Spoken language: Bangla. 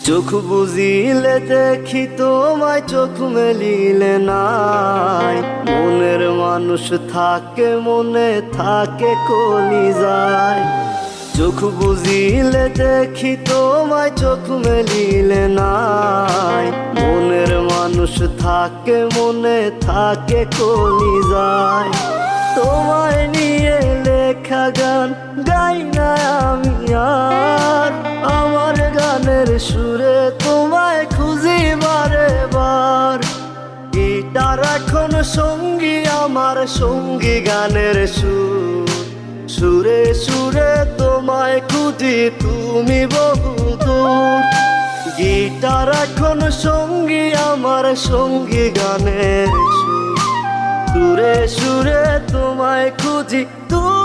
চোখ বুঝিলে দেখি তোমায়, চোখ মেলিলে নাই। মনের মানুষ থাকে, মনে থাকে কলিজায়। চোখ বুঝিলে দেখি তোমায়, চোখ মেলিলে নাই। মনের মানুষ থাকে, মনে থাকে কলিজায়। তোমায় নিয়ে লেখা গান গাই না আমি আর। আমার গানের সুরে তোমায় খুঁজি বারে বার। গিটার এখন সঙ্গী আমার, সঙ্গী গানের সুর। সুরে সুরে তোমায় খুঁজি, তুমি বহুদূর। গিটার এখন সঙ্গী আমার, সঙ্গী গানের সুর। সুরে সুরে তোমায় খুঁজি, তুমি